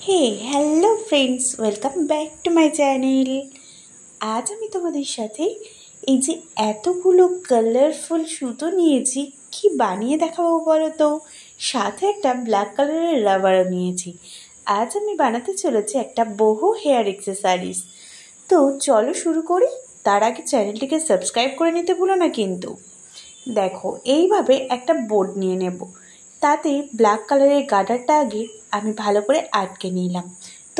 Hey hello friends, welcome back to my channel. আজ আমি তোমাদের সাথে এই যে এতগুলো কালারফুল সুতো নিয়েছি, কি বানিয়ে দেখাবো বলো তো। সাথে একটা ব্ল্যাক কালারের রাবারও নিয়েছি। আজ আমি বানাতে চলেছি একটা বহু হেয়ার এক্সেসারিজ। তো চলো শুরু করি। তার আগে চ্যানেলটিকে সাবস্ক্রাইব করে নিতে ভুলো না কিন্তু। দেখো, এইভাবে একটা বোর্ড নিয়ে নেব। তাতে ব্ল্যাক কালারের গার্ডারটা আগে আমি ভালো করে আটকে নিলাম।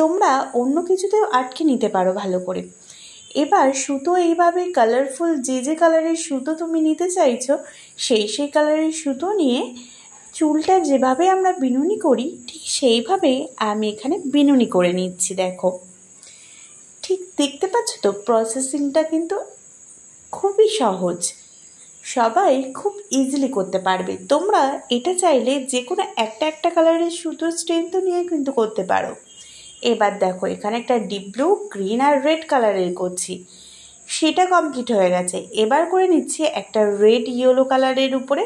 তোমরা অন্য কিছুতেও আটকে নিতে পারো ভালো করে। এবার সুতো এইভাবে কালারফুল, যে কালারের সুতো তুমি নিতে চাইছো সেই কালারের সুতো নিয়ে চুলটা যেভাবে আমরা বিনুনি করি ঠিক সেইভাবে আমি এখানে বিনুনি করে নিচ্ছি। দেখো, ঠিক দেখতে পাচ্ছ তো, প্রসেসিংটা কিন্তু খুবই সহজ, সবাই খুব ইজিলি করতে পারবে। তোমরা এটা চাইলে যে কোনো একটা কালারের সুতোর স্ট্রেংথ নিয়ে কিন্তু করতে পারো। এবার দেখো, এখানে একটা ডিপ ব্লু, গ্রিন আর রেড কালারের করছি, সেটা কমপ্লিট হয়ে গেছে। এবার করে নিচ্ছি একটা রেড ইয়েলো কালারের উপরে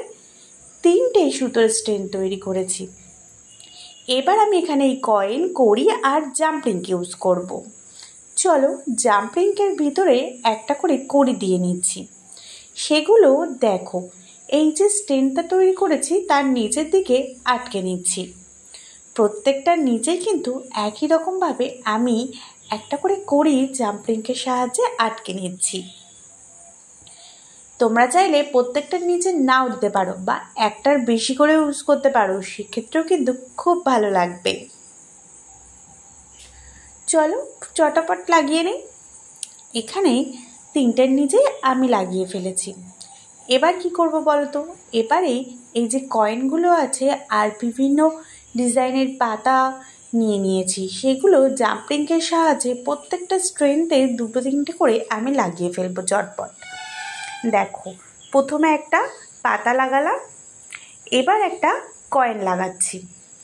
3টে সুতোর স্ট্রেংথ তৈরি করেছি। এবার আমি এখানে এই কয়েন, কড়ি আর জাম্পরিংক ইউজ করব। চলো, জাম্পরিংকের ভিতরে একটা করে কড়ি দিয়ে নিচ্ছি। সেগুলো দেখো, এই যে স্টেনটা তৈরি করেছি তার নিচের দিকে আটকে নিচ্ছি। প্রত্যেকটার নিচেই কিন্তু একই রকমভাবে আমি একটা করে কড়ি জাম্পরিংকের সাহায্যে আটকে নিচ্ছি। তোমরা চাইলে প্রত্যেকটার নিচে নাও দিতে পারো বা একটার বেশি করে ইউজ করতে পারো, সেক্ষেত্রেও কিন্তু খুব ভালো লাগবে। চলো চটাপট লাগিয়ে নেই। এখানে 3টের নিচে আমি লাগিয়ে ফেলেছি। এবার কি করব বলো তো। এবারে এই যে কয়েনগুলো আছে আর বিভিন্ন ডিজাইনের পাতা নিয়ে নিয়েছি, সেগুলো জাম্পরিংকের সাহায্যে প্রত্যেকটা স্ট্রেনতে 2-3টে করে আমি লাগিয়ে ফেলবো ঝটপট। দেখো, প্রথমে একটা পাতা লাগালাম, এবার একটা কয়েন লাগাচ্ছি।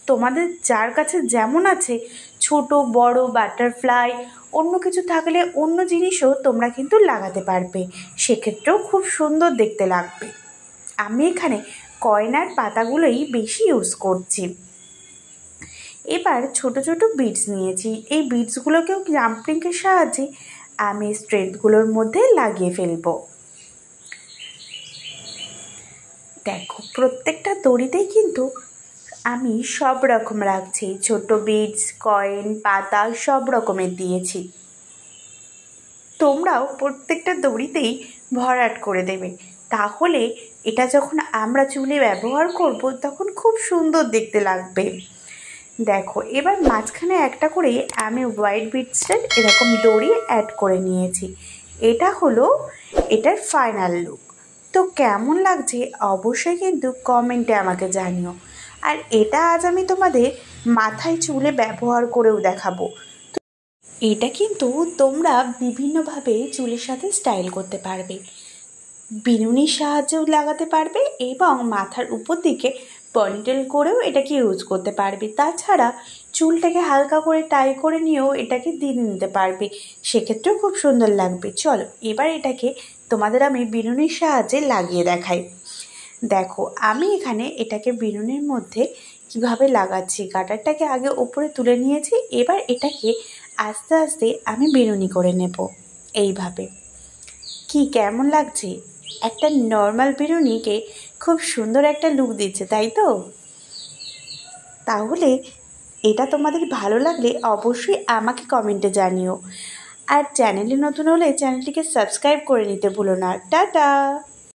তোমাদের যার কাছে যেমন আছে, ছোট বড় বাটারফ্লাই অন্য কিছু থাকলে অন্য জিনিসও তোমরা কিন্তু লাগাতে পারবে, সেক্ষেত্রেও খুব সুন্দর দেখতে লাগবে। আমি এখানে কয়েন আর পাতাগুলোই বেশি ইউজ করছি। এবার ছোট ছোট বিডস নিয়েছি, এই বিডসগুলোকেও জাম্পরিংকের সাহায্যে আমি স্ট্রেটগুলোর মধ্যে লাগিয়ে ফেলবো। দেখো, প্রত্যেকটা দড়িতেই কিন্তু আমি সব রকম রাখছি, ছোট বিডস, কয়েন, পাতা সব রকমের দিয়েছি। তোমরাও প্রত্যেকটা দড়িতেই ভরাট করে দেবে, তাহলে এটা যখন আমরা চুলে ব্যবহার করব তখন খুব সুন্দর দেখতে লাগবে। দেখো, এবার মাঝখানে একটা করে আমি হোয়াইট বিডসের এরকম দড়ি অ্যাড করে নিয়েছি। এটা হলো এটার ফাইনাল লুক। তো কেমন লাগছে অবশ্যই কিন্তু কমেন্টে আমাকে জানিও। আর এটা আজ আমি তোমাদের মাথায় চুলে ব্যবহার করেও দেখাবো। এটা কিন্তু তোমরা বিভিন্নভাবে চুলের সাথে স্টাইল করতে পারবে। বিনুনির সাহায্যেও লাগাতে পারবে এবং মাথার উপর দিকে পনিটেল করেও এটাকে ইউজ করতে পারবে। তাছাড়া চুলটাকে হালকা করে টাই করে নিয়েও এটাকে দিয়ে নিতে পারবে, সেক্ষেত্রেও খুব সুন্দর লাগবে। চলো, এবার এটাকে তোমাদের আমি বিনুনির সাহায্যে লাগিয়ে দেখাই। দেখো, আমি এখানে এটাকে বিনুনির মধ্যে কিভাবে লাগাচ্ছি। গার্ডারটাকে আগে উপরে তুলে নিয়েছি, এবার এটাকে আস্তে আস্তে আমি বিনুনি করে নেব। এইভাবে কি কেমন লাগছে? একটা নর্মাল বিনুনিকে খুব সুন্দর একটা লুক দিচ্ছে, তাই তো? তাহলে এটা তোমাদের ভালো লাগলে অবশ্যই আমাকে কমেন্টে জানিও। আর চ্যানেলে নতুন হলে চ্যানেলটিকে সাবস্ক্রাইব করে নিতে ভুলো না। টাটা।